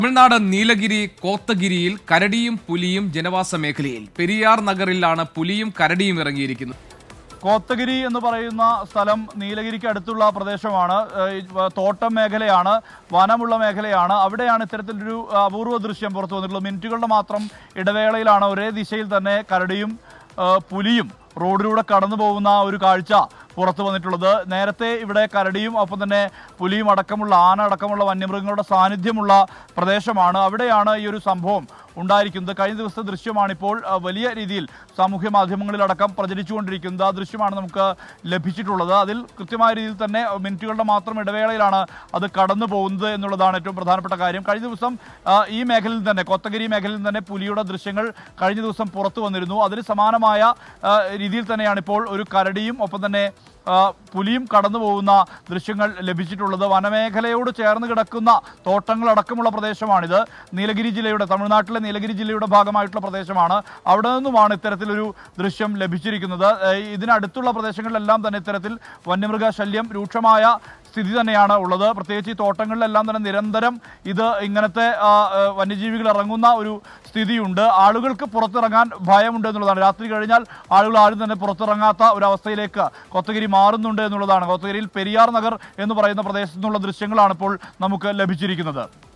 തമിഴ്നാട് നീലഗിരി കോത്തഗിരിയിൽ കരടിയും പുലിയും ജനവാസ മേഖലയിൽ പെരിയാർ നഗറിലാണ് പുലിയും കരടിയും ഇറങ്ങിയിരിക്കുന്നത്. കോത്തഗിരി എന്ന് പറയുന്ന സ്ഥലം നീലഗിരിക്ക് അടുത്തുള്ള പ്രദേശമാണ്. തോട്ടം മേഖലയാണ്, വനമുള്ള മേഖലയാണ്. അവിടെയാണ് ഇത്തരത്തിലൊരു അപൂർവ ദൃശ്യം പുറത്തു വന്നിട്ടുള്ളത്. മിനിറ്റുകളുടെ മാത്രം ഇടവേളയിലാണ് ഒരേ ദിശയിൽ തന്നെ കരടിയും പുലിയും റോഡിലൂടെ കടന്നു പോകുന്ന ഒരു കാഴ്ച പുറത്തു വന്നിട്ടുള്ളത്. നേരത്തെ ഇവിടെ കരടിയും ഒപ്പം തന്നെ പുലിയും അടക്കമുള്ള ആന അടക്കമുള്ള വന്യമൃഗങ്ങളുടെ സാന്നിധ്യമുള്ള പ്രദേശമാണ്. അവിടെയാണ് ഈ ഒരു സംഭവം ഉണ്ടായിരിക്കുന്നത്. കഴിഞ്ഞ ദിവസത്തെ ദൃശ്യമാണിപ്പോൾ വലിയ രീതിയിൽ സാമൂഹ്യ മാധ്യമങ്ങളിലടക്കം പ്രചരിച്ചുകൊണ്ടിരിക്കുന്നത്. ആ ദൃശ്യമാണ് നമുക്ക് ലഭിച്ചിട്ടുള്ളത്. അതിൽ കൃത്യമായ രീതിയിൽ തന്നെ മിനിറ്റുകളുടെ മാത്രം ഇടവേളയിലാണ് അത് കടന്നു പോകുന്നത് എന്നുള്ളതാണ് ഏറ്റവും പ്രധാനപ്പെട്ട കാര്യം. കഴിഞ്ഞ ദിവസം ഈ മേഖലയിൽ തന്നെ കോത്തഗിരി മേഖലയിൽ തന്നെ പുലിയുടെ ദൃശ്യങ്ങൾ കഴിഞ്ഞ ദിവസം പുറത്തു വന്നിരുന്നു. അതിന് സമാനമായ രീതിയിൽ തന്നെയാണ് ഇപ്പോൾ ഒരു കരടിയും ഒപ്പം തന്നെ പുലിയും കടന്നു പോകുന്ന ദൃശ്യങ്ങൾ ലഭിച്ചിട്ടുള്ളത്. വനമേഖലയോട് ചേർന്ന് കിടക്കുന്ന തോട്ടങ്ങളടക്കമുള്ള പ്രദേശമാണിത്. നീലഗിരി ജില്ലയുടെ, തമിഴ്നാട്ടിലെ നീലഗിരി ജില്ലയുടെ ഭാഗമായിട്ടുള്ള പ്രദേശമാണ്. അവിടെ നിന്നുമാണ് ഇത്തരത്തിലൊരു ദൃശ്യം ലഭിച്ചിരിക്കുന്നത്. ഇതിനടുത്തുള്ള പ്രദേശങ്ങളിലെല്ലാം തന്നെ ഇത്തരത്തിൽ വന്യമൃഗ ശല്യം രൂക്ഷമായ സ്ഥിതി തന്നെയാണ് ഉള്ളത്. പ്രത്യേകിച്ച് ഈ തോട്ടങ്ങളിലെല്ലാം തന്നെ നിരന്തരം ഇങ്ങനത്തെ വന്യജീവികൾ ഇറങ്ങുന്ന ഒരു സ്ഥിതിയുണ്ട്. ആളുകൾക്ക് പുറത്തിറങ്ങാൻ ഭയമുണ്ട് എന്നുള്ളതാണ്. രാത്രി കഴിഞ്ഞാൽ ആളുകൾ ആരും തന്നെ പുറത്തിറങ്ങാത്ത ഒരവസ്ഥയിലേക്ക് കോത്തഗിരി മാറുന്നുണ്ട് എന്നുള്ളതാണ്. കോത്തഗിരിയിൽ പെരിയാർ നഗർ എന്ന് പറയുന്ന പ്രദേശത്തു നിന്നുള്ള ദൃശ്യങ്ങളാണ് ഇപ്പോൾ നമുക്ക് ലഭിച്ചിരിക്കുന്നത്.